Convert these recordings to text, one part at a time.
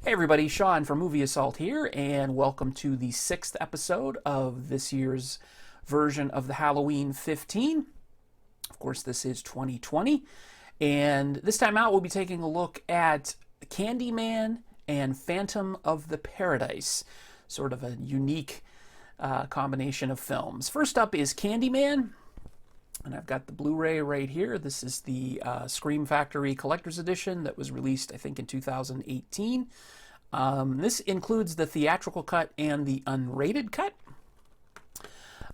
Hey everybody, Sean from Movie Assault here, and welcome to the 6th episode of this year's version of the Halloween 15. Of course, this is 2020, and this time out we'll be taking a look at Candyman and Phantom of the Paradise. Sort of a unique combination of films. First up is Candyman, and I've got the Blu-ray right here. This is the Scream Factory Collector's Edition that was released, I think, in 2018. This includes the theatrical cut and the unrated cut.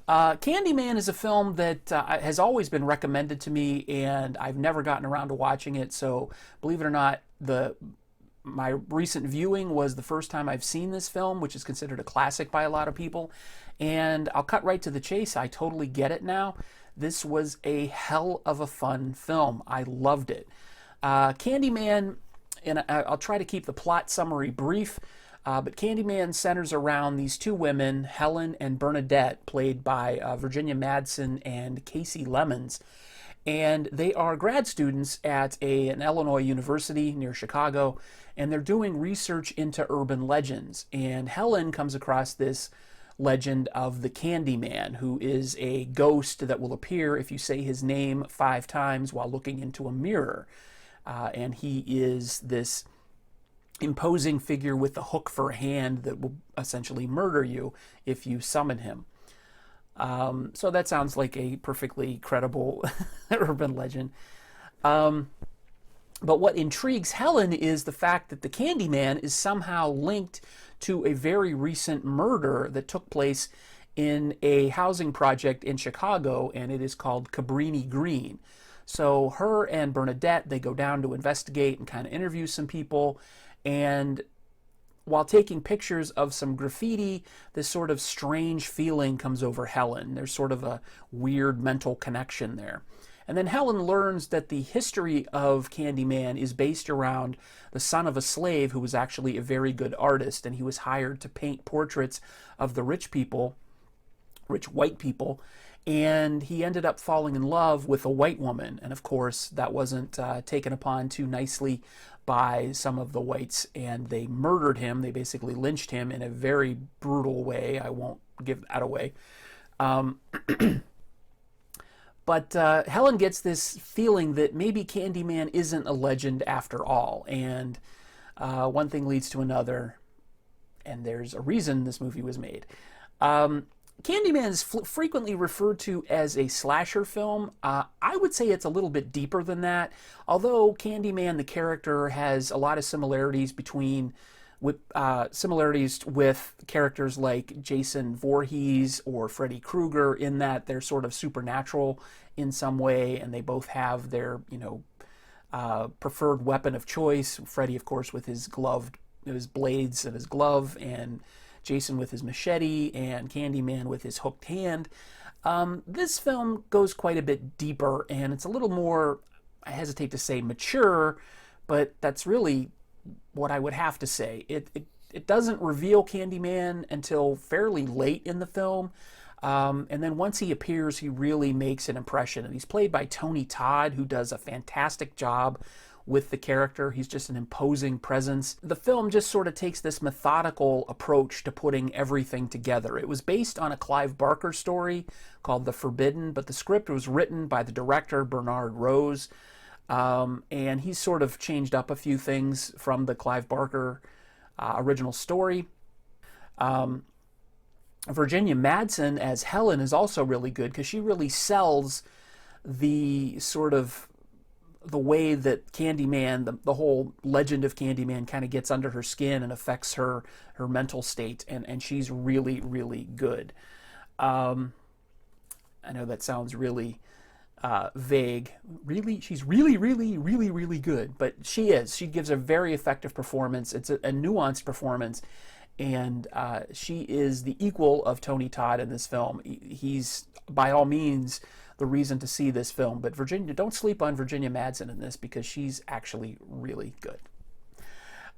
Candyman is a film that has always been recommended to me, and I've never gotten around to watching it. So, believe it or not, my recent viewing was the first time I've seen this film, which is considered a classic by a lot of people. And I'll cut right to the chase. I totally get it now. This was a hell of a fun film. I loved it. Candyman, and I'll try to keep the plot summary brief, but Candyman centers around these two women, Helen and Bernadette, played by Virginia Madsen and Casey Lemons. And they are grad students at an Illinois university near Chicago, and they're doing research into urban legends. And Helen comes across this legend of the Candyman, who is a ghost that will appear if you say his name 5 times while looking into a mirror. And he is this imposing figure with a hook for a hand that will essentially murder you if you summon him. So that sounds like a perfectly credible urban legend. But what intrigues Helen is the fact that the Candyman is somehow linked to a very recent murder that took place in a housing project in Chicago, and it is called Cabrini Green. So her and Bernadette, they go down to investigate and kind of interview some people, and while taking pictures of some graffiti, this sort of strange feeling comes over Helen. There's sort of a weird mental connection there. And then Helen learns that the history of Candyman is based around the son of a slave who was actually a very good artist, and he was hired to paint portraits of the rich people, rich white people, and he ended up falling in love with a white woman. And of course, that wasn't taken upon too nicely by some of the whites, and they murdered him. They basically lynched him in a very brutal way. I won't give that away. But Helen gets this feeling that maybe Candyman isn't a legend after all. And one thing leads to another. And there's a reason this movie was made. Candyman is frequently referred to as a slasher film. I would say it's a little bit deeper than that. Although Candyman, the character, has a lot of similarities with characters like Jason Voorhees or Freddy Krueger, in that they're sort of supernatural in some way, and they both have their preferred weapon of choice. Freddy, of course, with his blades and his glove, and Jason with his machete, and Candyman with his hooked hand. This film goes quite a bit deeper, and it's a little more, I hesitate to say mature, but that's really what I would have to say. It doesn't reveal Candyman until fairly late in the film, and then once he appears, he really makes an impression. And he's played by Tony Todd, who does a fantastic job with the character. He's just an imposing presence. The film just sort of takes this methodical approach to putting everything together. It was based on a Clive Barker story called The Forbidden, but the script was written by the director, Bernard Rose. And he's sort of changed up a few things from the Clive Barker original story. Virginia Madsen as Helen is also really good, because she really sells the sort of the way that Candyman, the whole legend of Candyman, kind of gets under her skin and affects her mental state, and she's really, really good. I know that sounds really vague. Really, she's really, really, really, really good. But she is. She gives a very effective performance. It's a nuanced performance, and she is the equal of Tony Todd in this film. He's, by all means, the reason to see this film. But don't sleep on Virginia Madsen in this, because she's actually really good.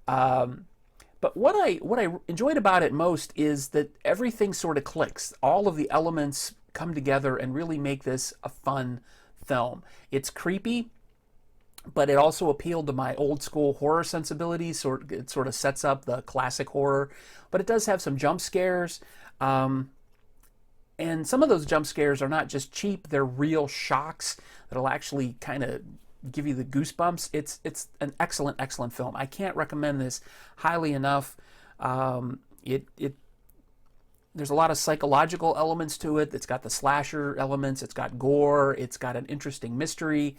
But what I enjoyed about it most is that everything sort of clicks. All of the elements come together and really make this a fun film. It's creepy. but it also appealed to my old school horror sensibilities. So it sort of sets up the classic horror, but it does have some jump scares. Um, and some of those jump scares are not just cheap, they're real shocks that'll actually kind of give you the goosebumps. It's an excellent film. I can't recommend this highly enough. It there's a lot of psychological elements to it. It's got the slasher elements. It's got gore. It's got an interesting mystery,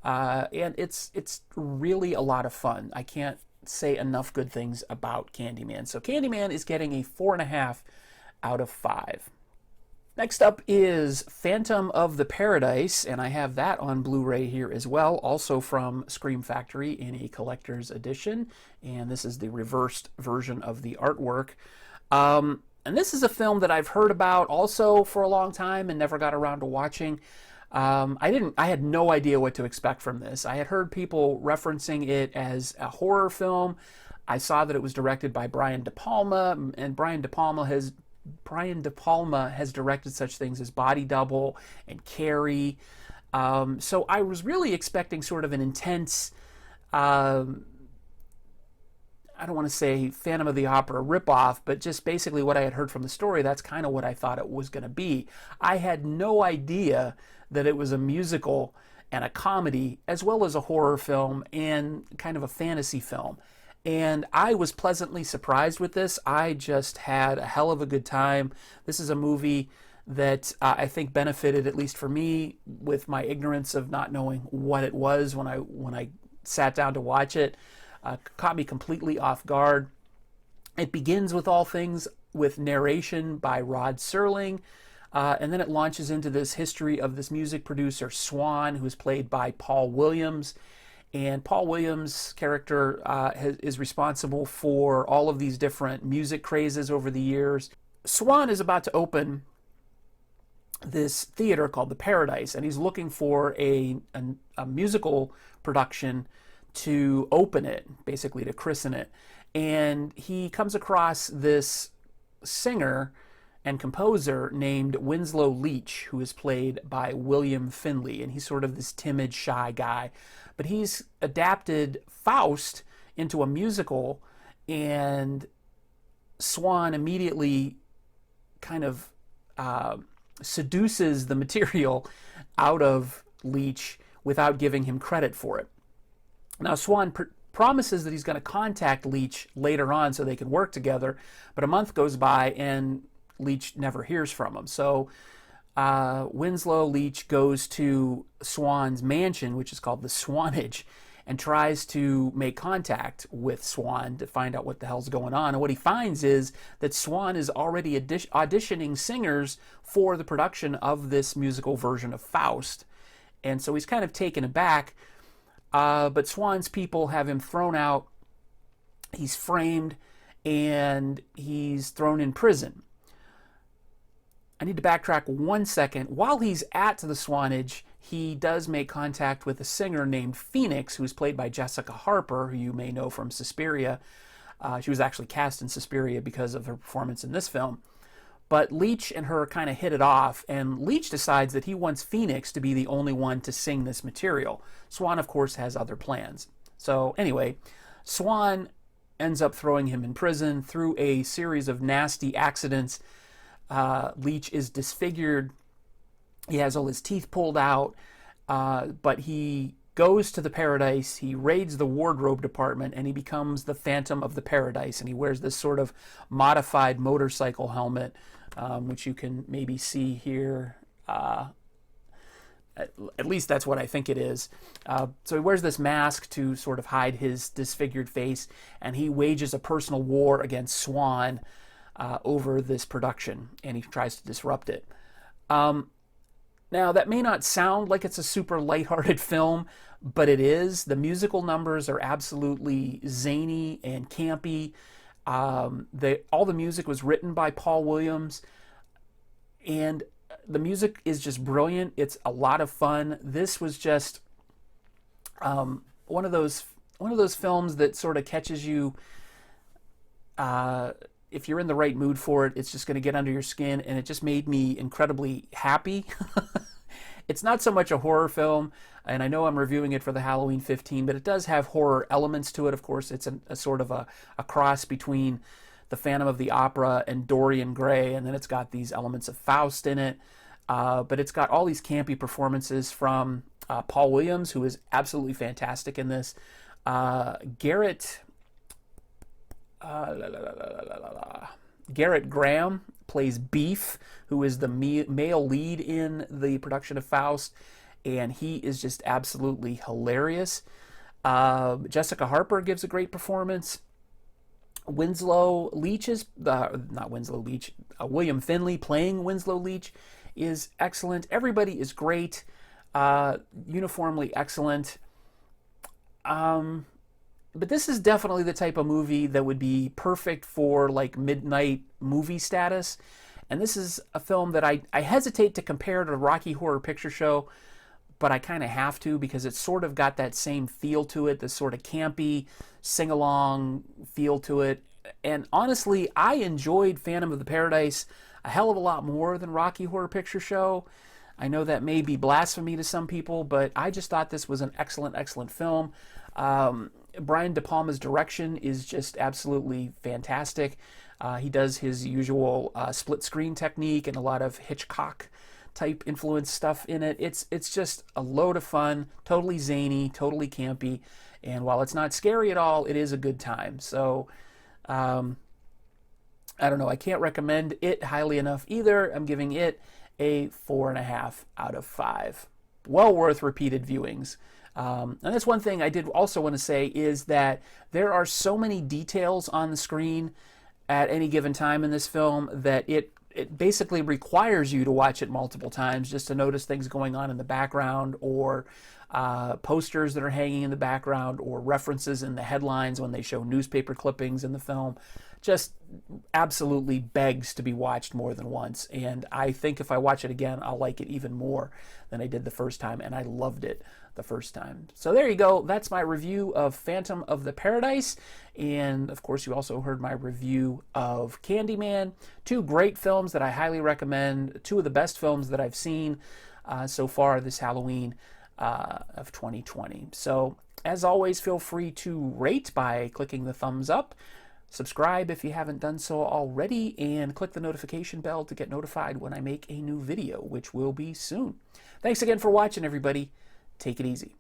and it's really a lot of fun. I can't say enough good things about Candyman. So Candyman is getting a 4.5 out of 5. Next up is Phantom of the Paradise, and I have that on Blu-ray here as well, also from Scream Factory in a collector's edition. And this is the reversed version of the artwork. And this is a film that I've heard about also for a long time and never got around to watching. I had no idea what to expect from this. I had heard people referencing it as a horror film. I saw that it was directed by Brian De Palma, and Brian De Palma has directed such things as Body Double and Carrie. So I was really expecting sort of an intense, I don't want to say Phantom of the Opera ripoff, but just basically what I had heard from the story, that's kind of what I thought it was going to be. I had no idea that it was a musical and a comedy, as well as a horror film and kind of a fantasy film. And I was pleasantly surprised with this. I just had a hell of a good time. This is a movie that I think benefited, at least for me, with my ignorance of not knowing what it was when I sat down to watch it. Caught me completely off guard. It begins with all things with narration by Rod Serling, and then it launches into this history of this music producer Swan, who is played by Paul Williams. And Paul Williams' character is responsible for all of these different music crazes over the years. Swan is about to open this theater called the Paradise, and he's looking for a musical production to open it, basically to christen it. And he comes across this singer and composer named Winslow Leach, who is played by William Finley, and he's sort of this timid, shy guy. But he's adapted Faust into a musical, and Swan immediately kind of seduces the material out of Leach without giving him credit for it. Now, Swan promises that he's going to contact Leach later on so they can work together, but a month goes by and Leach never hears from him. So Winslow Leach goes to Swan's mansion, which is called the Swanage, and tries to make contact with Swan to find out what the hell's going on. And what he finds is that Swan is already auditioning singers for the production of this musical version of Faust. And so he's kind of taken aback. But Swan's people have him thrown out, he's framed, and he's thrown in prison. I need to backtrack 1 second. While he's at the Swanage, he does make contact with a singer named Phoenix, who's played by Jessica Harper, who you may know from Suspiria. She was actually cast in Suspiria because of her performance in this film. But Leach and her kind of hit it off, and Leach decides that he wants Phoenix to be the only one to sing this material. Swan, of course, has other plans. So anyway, Swan ends up throwing him in prison through a series of nasty accidents. Leach is disfigured. He has all his teeth pulled out, but he goes to the Paradise, he raids the wardrobe department, and he becomes the Phantom of the Paradise, and he wears this sort of modified motorcycle helmet, which you can maybe see here. At least that's what I think it is. So he wears this mask to sort of hide his disfigured face, and he wages a personal war against Swan over this production, and he tries to disrupt it. Now, that may not sound like it's a super lighthearted film, but it is. The musical numbers are absolutely zany and campy. All the music was written by Paul Williams, and the music is just brilliant. It's a lot of fun. This was just one of those films that sort of catches you. If you're in the right mood for it, it's just going to get under your skin, and it just made me incredibly happy. It's not so much a horror film, and I know I'm reviewing it for the Halloween 15, but it does have horror elements to it. Of course, it's a sort of a cross between the Phantom of the Opera and Dorian Gray, and then it's got these elements of Faust in it. But it's got all these campy performances from Paul Williams, who is absolutely fantastic in this. Garrett Garrett Graham plays Beef, who is the male lead in the production of Faust, and he is just absolutely hilarious. Jessica Harper gives a great performance. Winslow Leach is not Winslow Leach. William Finley playing Winslow Leach is excellent. Everybody is great, uniformly excellent. But this is definitely the type of movie that would be perfect for like midnight movie status. And this is a film that I hesitate to compare to Rocky Horror Picture Show, but I kind of have to because it's sort of got that same feel to it, this sort of campy, sing-along feel to it. And honestly, I enjoyed Phantom of the Paradise a hell of a lot more than Rocky Horror Picture Show. I know that may be blasphemy to some people, but I just thought this was an excellent, excellent film. Brian De Palma's direction is just absolutely fantastic. He does his usual split screen technique and a lot of Hitchcock type influence stuff in it. It's just a load of fun, totally zany, totally campy, and while it's not scary at all, it is a good time. So I don't know, I can't recommend it highly enough either. I'm giving it a 4.5 out of 5. Well worth repeated viewings. And that's one thing I did also want to say is that there are so many details on the screen at any given time in this film that it basically requires you to watch it multiple times just to notice things going on in the background, or posters that are hanging in the background, or references in the headlines when they show newspaper clippings in the film. Just absolutely begs to be watched more than once. And I think if I watch it again, I'll like it even more than I did the first time. And I loved it the first time. So there you go. That's my review of Phantom of the Paradise. And of course, you also heard my review of Candyman. Two great films that I highly recommend. Two of the best films that I've seen so far this Halloween of 2020. So as always, feel free to rate by clicking the thumbs up. Subscribe if you haven't done so already, and click the notification bell to get notified when I make a new video, which will be soon. Thanks again for watching, everybody. Take it easy.